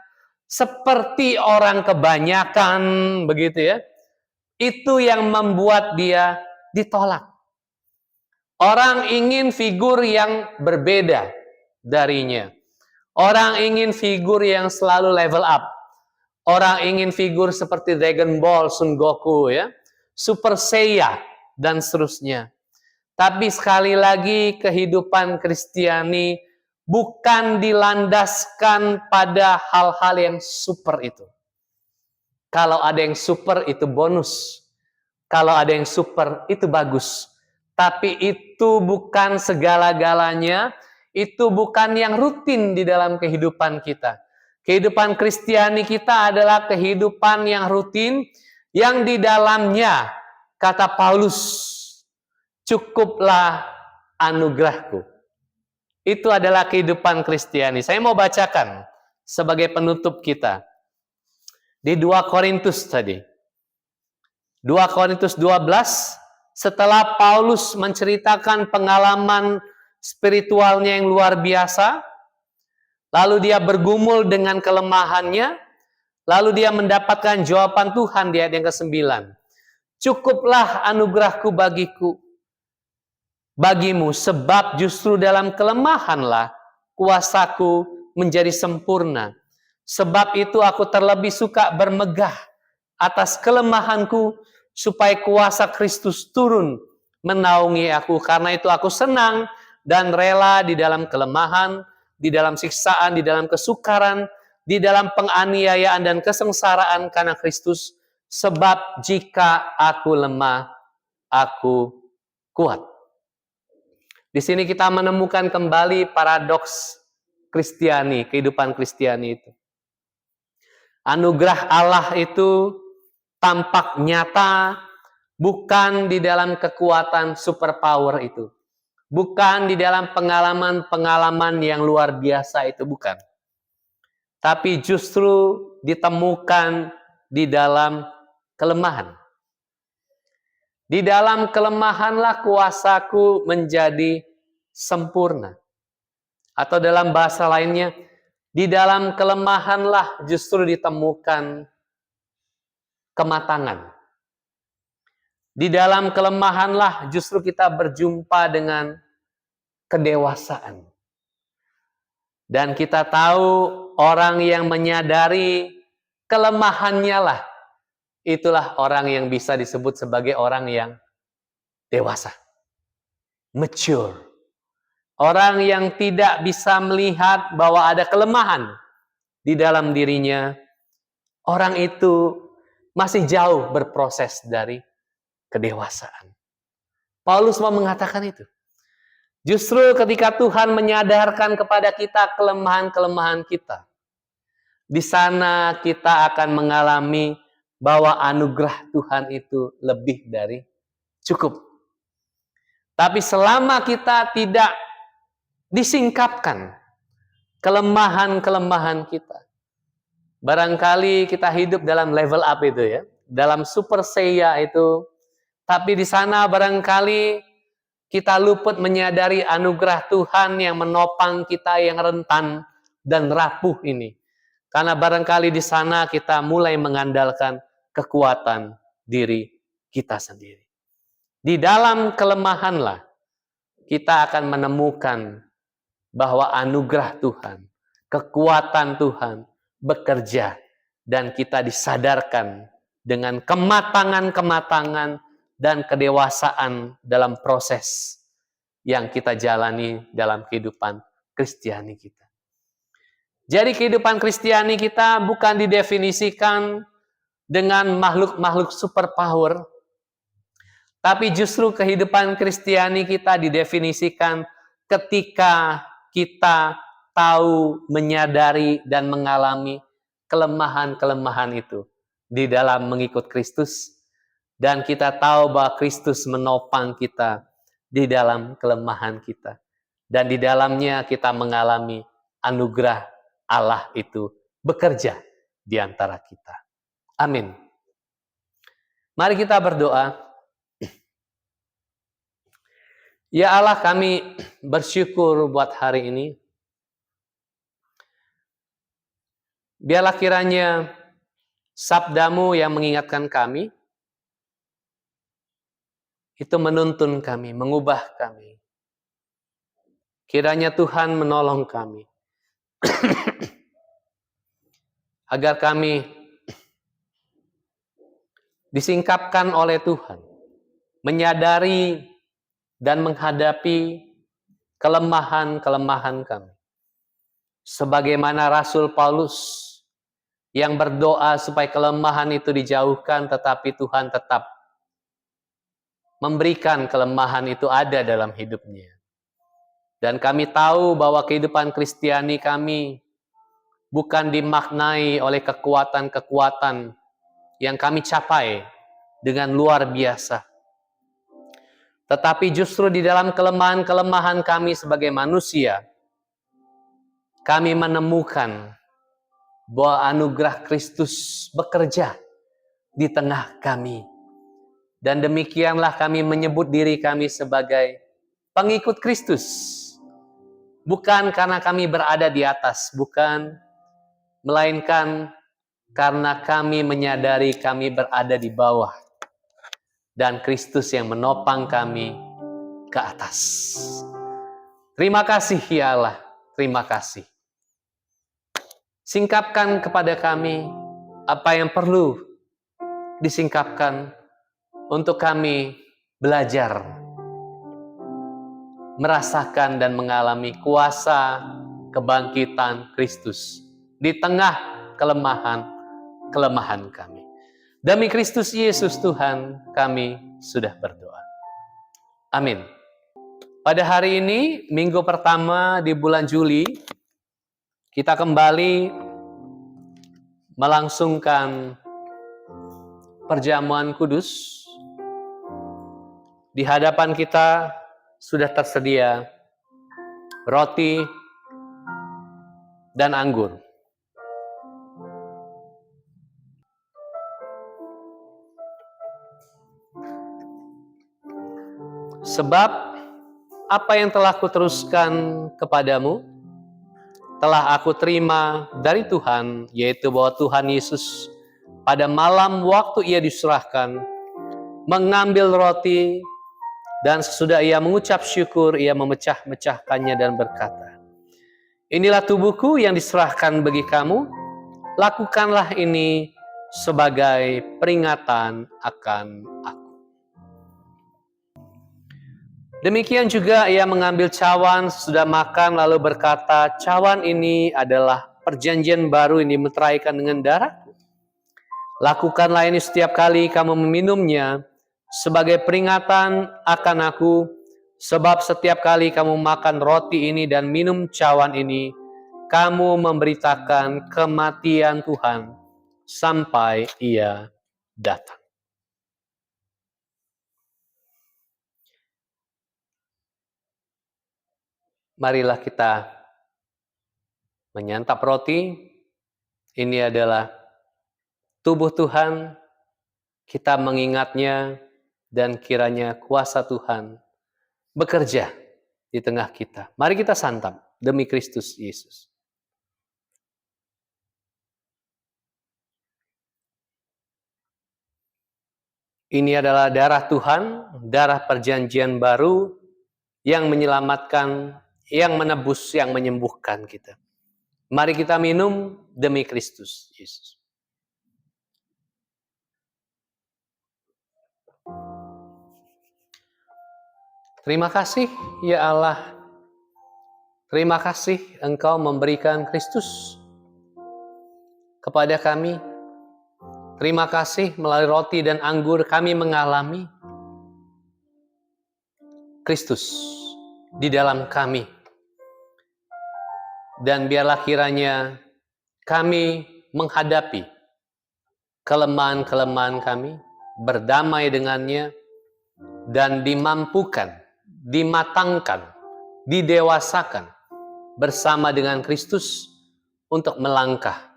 seperti orang kebanyakan, begitu ya, itu yang membuat dia ditolak. Orang ingin figur yang berbeda darinya. Orang ingin figur yang selalu level up. Orang ingin figur seperti Dragon Ball, Son Goku, ya, Super Saiyan, dan seterusnya. Tapi sekali lagi kehidupan Kristiani bukan dilandaskan pada hal-hal yang super itu. Kalau ada yang super itu bonus. Kalau ada yang super itu bagus. Tapi itu bukan segala-galanya. Itu bukan yang rutin di dalam kehidupan kita. Kehidupan Kristiani kita adalah kehidupan yang rutin, yang di dalamnya, kata Paulus, cukuplah anugerahku. Itu adalah kehidupan Kristiani. Saya mau bacakan sebagai penutup kita. Di 2 Korintus tadi. 2 Korintus 12, setelah Paulus menceritakan pengalaman spiritualnya yang luar biasa, lalu dia bergumul dengan kelemahannya, lalu dia mendapatkan jawaban Tuhan di ayat yang ke-9. Cukuplah anugerahku bagimu, sebab justru dalam kelemahanlah kuasaku menjadi sempurna. Sebab itu aku terlebih suka bermegah atas kelemahanku, supaya kuasa Kristus turun menaungi aku. Karena itu aku senang dan rela di dalam kelemahan, di dalam siksaan, di dalam kesukaran, di dalam penganiayaan dan kesengsaraan karena Kristus. Sebab jika aku lemah, aku kuat. Di sini kita menemukan kembali paradoks Kristiani, kehidupan Kristiani itu. Anugerah Allah itu tampak nyata bukan di dalam kekuatan superpower itu. Bukan di dalam pengalaman-pengalaman yang luar biasa itu, bukan. Tapi justru ditemukan di dalam kelemahan. Di dalam kelemahanlah kuasaku menjadi sempurna. Atau dalam bahasa lainnya, di dalam kelemahanlah justru ditemukan kematangan. Di dalam kelemahanlah justru kita berjumpa dengan kedewasaan. Dan kita tahu orang yang menyadari kelemahannya lah, itulah orang yang bisa disebut sebagai orang yang dewasa. Mature. Orang yang tidak bisa melihat bahwa ada kelemahan di dalam dirinya, orang itu masih jauh berproses dari kedewasaan. Paulus mau mengatakan itu. Justru ketika Tuhan menyadarkan kepada kita kelemahan-kelemahan kita, di sana kita akan mengalami bahwa anugerah Tuhan itu lebih dari cukup. Tapi selama kita tidak disingkapkan kelemahan-kelemahan kita, barangkali kita hidup dalam level up itu ya, dalam super saya itu, tapi di sana barangkali kita luput menyadari anugerah Tuhan yang menopang kita yang rentan dan rapuh ini. Karena barangkali di sana kita mulai mengandalkan kekuatan diri kita sendiri. Di dalam kelemahanlah kita akan menemukan bahwa anugerah Tuhan, kekuatan Tuhan bekerja, dan kita disadarkan dengan kematangan-kematangan dan kedewasaan dalam proses yang kita jalani dalam kehidupan Kristiani kita. Jadi kehidupan Kristiani kita bukan didefinisikan dengan makhluk-makhluk superpower, tapi justru kehidupan Kristiani kita didefinisikan ketika kita tahu, menyadari, dan mengalami kelemahan-kelemahan itu di dalam mengikut Kristus. Dan kita tahu bahwa Kristus menopang kita di dalam kelemahan kita. Dan di dalamnya kita mengalami anugerah Allah itu bekerja di antara kita. Amin. Mari kita berdoa. Ya Allah, kami bersyukur buat hari ini. Biarlah kiranya sabdamu yang mengingatkan kami, itu menuntun kami, mengubah kami. Kiranya Tuhan menolong kami. Agar kami disingkapkan oleh Tuhan. Menyadari dan menghadapi kelemahan-kelemahan kami. Sebagaimana Rasul Paulus yang berdoa supaya kelemahan itu dijauhkan, tetapi Tuhan tetap memberikan kelemahan itu ada dalam hidupnya. Dan kami tahu bahwa kehidupan Kristiani kami bukan dimaknai oleh kekuatan-kekuatan yang kami capai dengan luar biasa. Tetapi justru di dalam kelemahan-kelemahan kami sebagai manusia, kami menemukan bahwa anugerah Kristus bekerja di tengah kami. Dan demikianlah kami menyebut diri kami sebagai pengikut Kristus. Bukan karena kami berada di atas, bukan, melainkan karena kami menyadari kami berada di bawah. Dan Kristus yang menopang kami ke atas. Terima kasih ya Allah, terima kasih. Singkapkan kepada kami apa yang perlu disingkapkan untuk kami belajar, merasakan dan mengalami kuasa kebangkitan Kristus di tengah kelemahan kami. Demi Kristus Yesus Tuhan, kami sudah berdoa. Amin. Pada hari ini, minggu pertama di bulan Juli, kita kembali melangsungkan perjamuan kudus. Di hadapan kita sudah tersedia roti dan anggur. Sebab apa yang telah kuteruskan kepadamu, telah aku terima dari Tuhan, yaitu bahwa Tuhan Yesus pada malam waktu ia diserahkan, mengambil roti, dan sesudah ia mengucap syukur, ia memecah-mecahkannya dan berkata, inilah tubuhku yang diserahkan bagi kamu, lakukanlah ini sebagai peringatan akan aku. Demikian juga ia mengambil cawan sesudah makan lalu berkata, cawan ini adalah perjanjian baru yang dimeteraikan dengan darahku. Lakukanlah ini setiap kali kamu meminumnya sebagai peringatan akan aku, sebab setiap kali kamu makan roti ini dan minum cawan ini, kamu memberitakan kematian Tuhan sampai ia datang. Marilah kita menyantap roti. Ini adalah tubuh Tuhan. Kita mengingatnya dan kiranya kuasa Tuhan bekerja di tengah kita. Mari kita santap demi Kristus Yesus. Ini adalah darah Tuhan, darah perjanjian baru yang menyelamatkan, yang menebus, yang menyembuhkan kita. Mari kita minum demi Kristus Yesus. Terima kasih ya Allah. Terima kasih Engkau memberikan Kristus kepada kami. Terima kasih melalui roti dan anggur kami mengalami Kristus di dalam kami. Dan biarlah kiranya kami menghadapi kelemahan-kelemahan kami, berdamai dengannya, dan dimampukan, dimatangkan, didewasakan bersama dengan Kristus untuk melangkah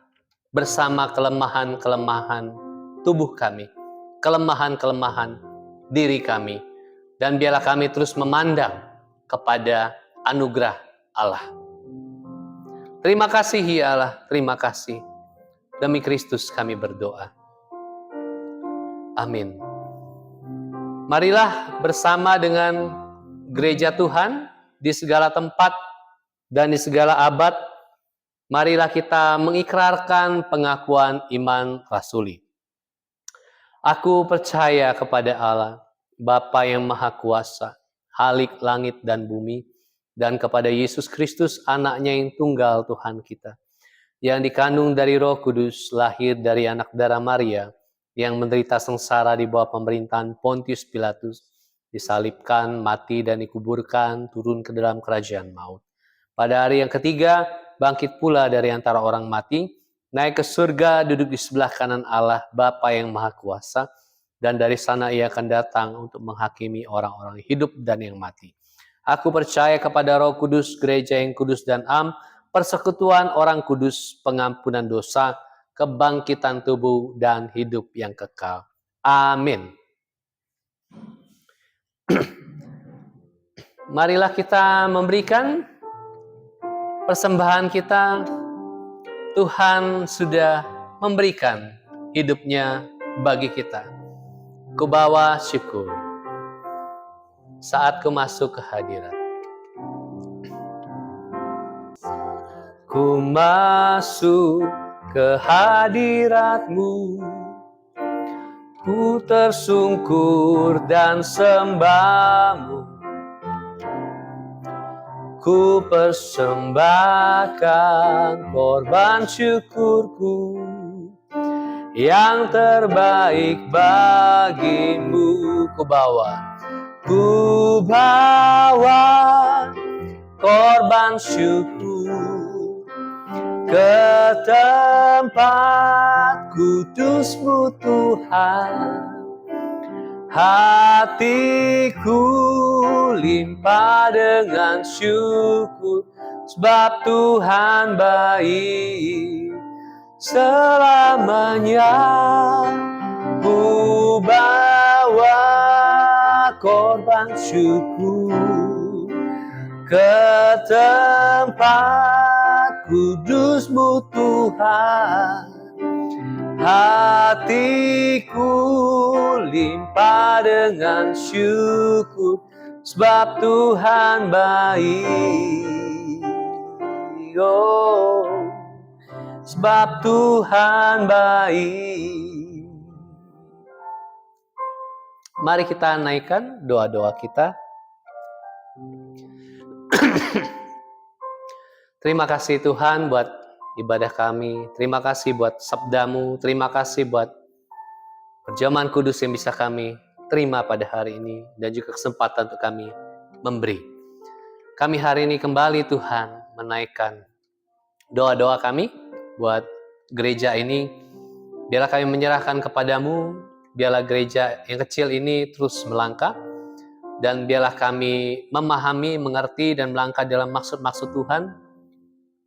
bersama kelemahan-kelemahan tubuh kami, kelemahan-kelemahan diri kami, dan biarlah kami terus memandang kepada anugerah Allah. Terima kasih ya Allah, terima kasih. Demi Kristus kami berdoa. Amin. Marilah bersama dengan gereja Tuhan di segala tempat dan di segala abad, marilah kita mengikrarkan pengakuan iman rasuli. Aku percaya kepada Allah, Bapa yang Maha Kuasa, Khalik langit dan bumi, dan kepada Yesus Kristus, anaknya yang tunggal Tuhan kita, yang dikandung dari Roh Kudus, lahir dari anak darah Maria, yang menderita sengsara di bawah pemerintahan Pontius Pilatus, disalibkan, mati dan dikuburkan, turun ke dalam kerajaan maut. Pada hari yang ketiga, bangkit pula dari antara orang mati, naik ke surga, duduk di sebelah kanan Allah, Bapa yang Maha Kuasa, dan dari sana ia akan datang untuk menghakimi orang-orang hidup dan yang mati. Aku percaya kepada Roh Kudus, gereja yang kudus dan am, persekutuan orang kudus, pengampunan dosa, kebangkitan tubuh, dan hidup yang kekal. Amin. Marilah kita memberikan persembahan kita. Tuhan sudah memberikan hidupnya bagi kita. Kubawa syukur saat ku masuk ke hadirat. Ku masuk ke hadirat-Mu, ku tersungkur dan sembah-Mu, ku persembahkan korban syukurku yang terbaik bagimu. Ku bawa korban syukur ke tempat kudus-Mu Tuhan. Hatiku limpah dengan syukur, sebab Tuhan baik selamanya. Ku bawa korban syukur ke tempat kudus-Mu Tuhan. Hatiku limpah dengan syukur, sebab Tuhan baik. Oh, sebab Tuhan baik. Mari kita naikkan doa-doa kita. Terima kasih Tuhan buat ibadah kami. Terima kasih buat sabda-Mu. Terima kasih buat perjamuan kudus yang bisa kami terima pada hari ini. Dan juga kesempatan untuk kami memberi. Kami hari ini kembali Tuhan menaikkan doa-doa kami buat gereja ini. Biarlah kami menyerahkan kepadamu. Biarlah gereja yang kecil ini terus melangkah. Dan biarlah kami memahami, mengerti, dan melangkah dalam maksud-maksud Tuhan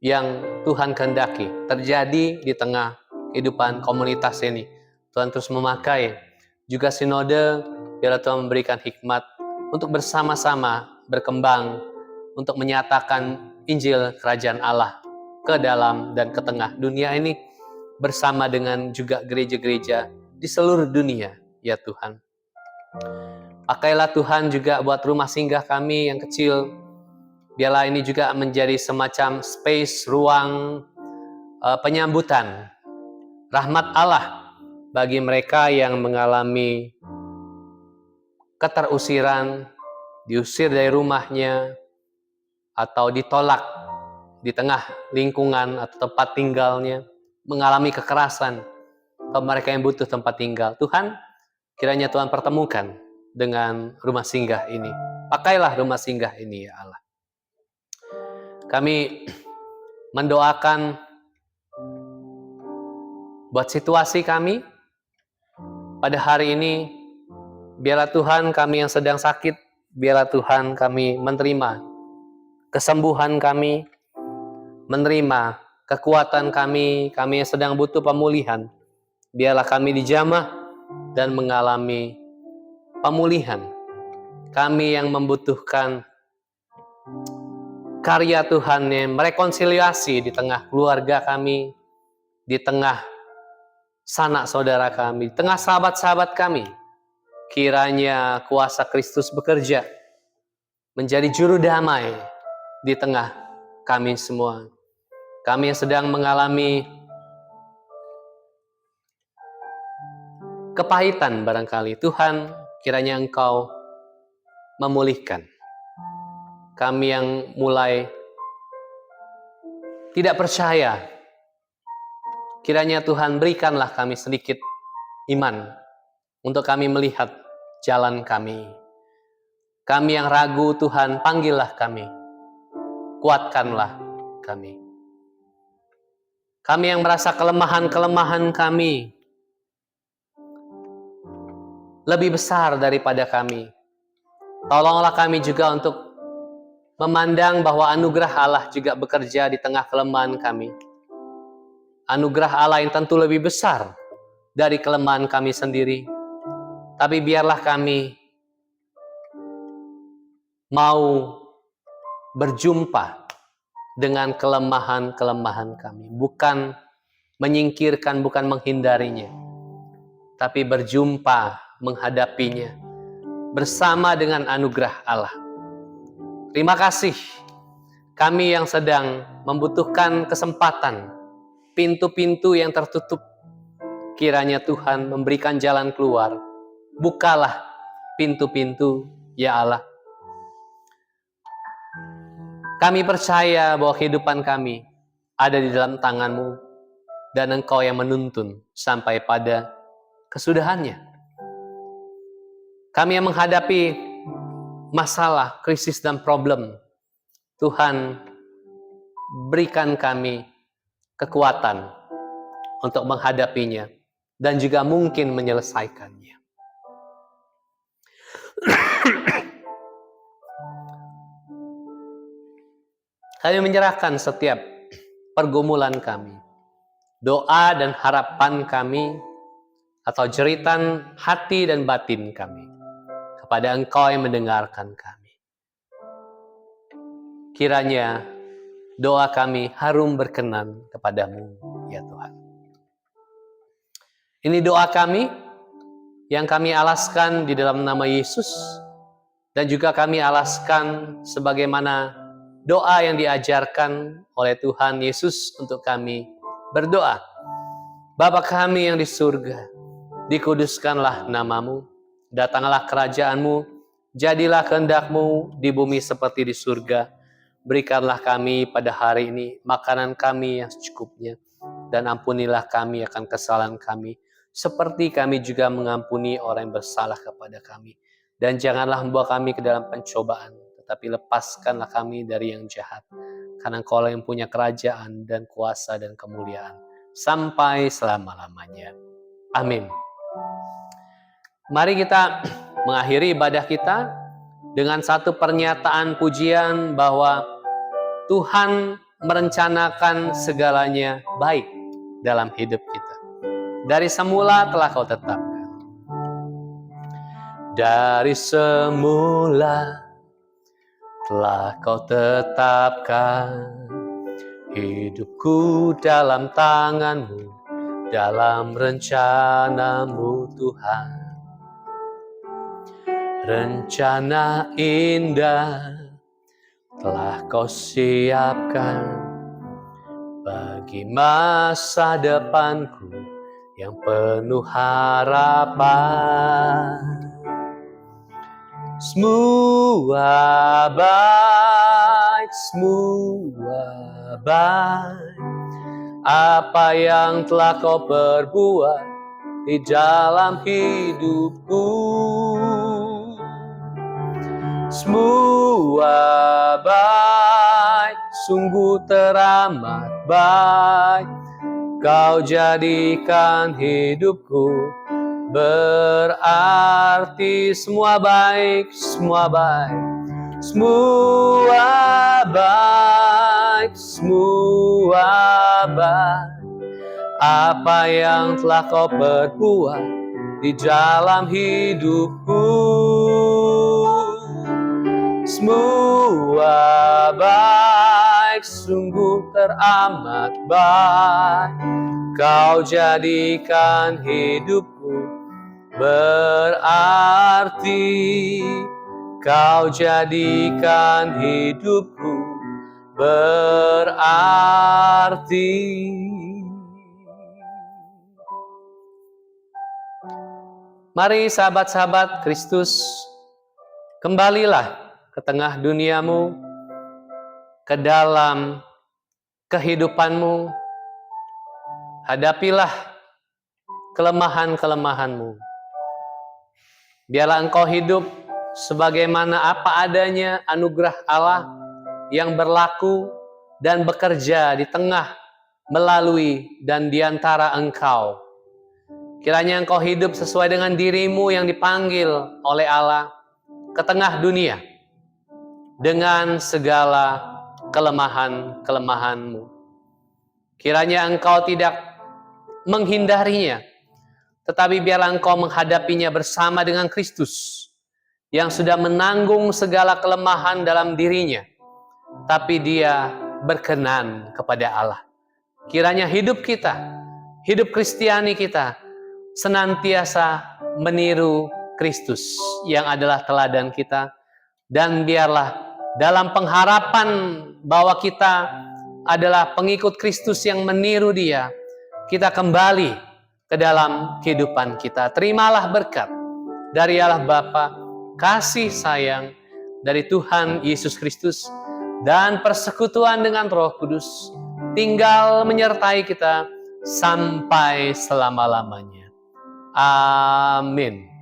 yang Tuhan kehendaki terjadi di tengah kehidupan komunitas ini. Tuhan terus memakai juga sinode, biarlah Tuhan memberikan hikmat untuk bersama-sama berkembang untuk menyatakan Injil Kerajaan Allah ke dalam dan ke tengah dunia ini bersama dengan juga gereja-gereja di seluruh dunia, ya Tuhan. Pakailah Tuhan juga buat rumah singgah kami yang kecil. Biarlah ini juga menjadi semacam space, ruang penyambutan rahmat Allah bagi mereka yang mengalami keterusiran, diusir dari rumahnya, atau ditolak di tengah lingkungan atau tempat tinggalnya, mengalami kekerasan, atau mereka yang butuh tempat tinggal. Tuhan, kiranya Tuhan pertemukan dengan rumah singgah ini. Pakailah rumah singgah ini, ya Allah. Kami mendoakan buat situasi kami pada hari ini. Biarlah Tuhan kami yang sedang sakit, biarlah Tuhan kami menerima kesembuhan kami, menerima kekuatan kami yang sedang butuh pemulihan. Biarlah kami dijamah dan mengalami pemulihan. Kami yang membutuhkan karya Tuhan yang merekonsiliasi di tengah keluarga kami, di tengah sanak saudara kami, di tengah sahabat-sahabat kami. Kiranya kuasa Kristus bekerja menjadi juru damai di tengah kami semua. Kami yang sedang mengalami kepahitan barangkali, Tuhan, kiranya Engkau memulihkan. Kami yang mulai tidak percaya, kiranya Tuhan berikanlah kami sedikit iman untuk kami melihat jalan kami. Kami yang ragu, Tuhan, panggillah kami, kuatkanlah kami. Kami yang merasa kelemahan-kelemahan kami lebih besar daripada kami. Tolonglah kami juga untuk memandang bahwa anugerah Allah juga bekerja di tengah kelemahan kami. Anugerah Allah yang tentu lebih besar dari kelemahan kami sendiri. Tapi biarlah kami mau berjumpa dengan kelemahan-kelemahan kami. Bukan menyingkirkan, bukan menghindarinya. Tapi berjumpa, menghadapinya bersama dengan anugerah Allah. Terima kasih kami yang sedang membutuhkan kesempatan, pintu-pintu yang tertutup. Kiranya Tuhan memberikan jalan keluar. Bukalah pintu-pintu, ya Allah. Kami percaya bahwa kehidupan kami ada di dalam tangan-Mu dan Engkau yang menuntun sampai pada kesudahannya. Kami yang menghadapi masalah, krisis, dan problem, Tuhan berikan kami kekuatan untuk menghadapinya dan juga mungkin menyelesaikannya. Kami menyerahkan setiap pergumulan kami, doa dan harapan kami, atau jeritan hati dan batin kami kepada Engkau yang mendengarkan kami. Kiranya doa kami harum berkenan kepadamu, ya Tuhan. Ini doa kami yang kami alaskan di dalam nama Yesus, dan juga kami alaskan sebagaimana doa yang diajarkan oleh Tuhan Yesus untuk kami berdoa. Bapa kami yang di surga, dikuduskanlah nama-Mu, datanglah kerajaan-Mu, jadilah kehendak-Mu di bumi seperti di surga. Berikanlah kami pada hari ini makanan kami yang secukupnya, dan ampunilah kami akan kesalahan kami, seperti kami juga mengampuni orang yang bersalah kepada kami. Dan janganlah membawa kami ke dalam pencobaan, tetapi lepaskanlah kami dari yang jahat. Karena Engkau yang punya kerajaan dan kuasa dan kemuliaan sampai selama-lamanya. Amin. Mari kita mengakhiri ibadah kita dengan satu pernyataan pujian bahwa Tuhan merencanakan segalanya baik dalam hidup kita. Dari semula telah Kau tetapkan. Dari semula telah Kau tetapkan hidupku dalam tangan-Mu, dalam rencana-Mu Tuhan. Rencana indah telah Kau siapkan bagi masa depanku yang penuh harapan. Semua baik, apa yang telah Kau perbuat di dalam hidupku. Semua baik, sungguh teramat baik. Kau jadikan hidupku berarti. Semua baik, semua baik, semua baik, semua baik. Apa yang telah Kau perbuat di dalam hidupku. Semua baik, sungguh teramat baik. Kau jadikan hidupku berarti. Kau jadikan hidupku berarti. Mari sahabat-sahabat Kristus, kembalilah ke tengah duniamu, ke dalam kehidupanmu. Hadapilah kelemahan-kelemahanmu. Biarlah engkau hidup sebagaimana apa adanya anugerah Allah yang berlaku dan bekerja di tengah melalui, dan di antara engkau. Kiranya engkau hidup sesuai dengan dirimu yang dipanggil oleh Allah ke tengah dunia dengan segala kelemahan-kelemahanmu. Kiranya engkau tidak menghindarinya, tetapi biarlah engkau menghadapinya bersama dengan Kristus yang sudah menanggung segala kelemahan dalam dirinya, tapi dia berkenan kepada Allah. Kiranya hidup kita, hidup Kristiani kita, senantiasa meniru Kristus yang adalah teladan kita, dan biarlah dalam pengharapan bahwa kita adalah pengikut Kristus yang meniru Dia, kita kembali ke dalam kehidupan kita. Terimalah berkat dari Allah Bapa, kasih sayang dari Tuhan Yesus Kristus, dan persekutuan dengan Roh Kudus tinggal menyertai kita sampai selama-lamanya. Amin.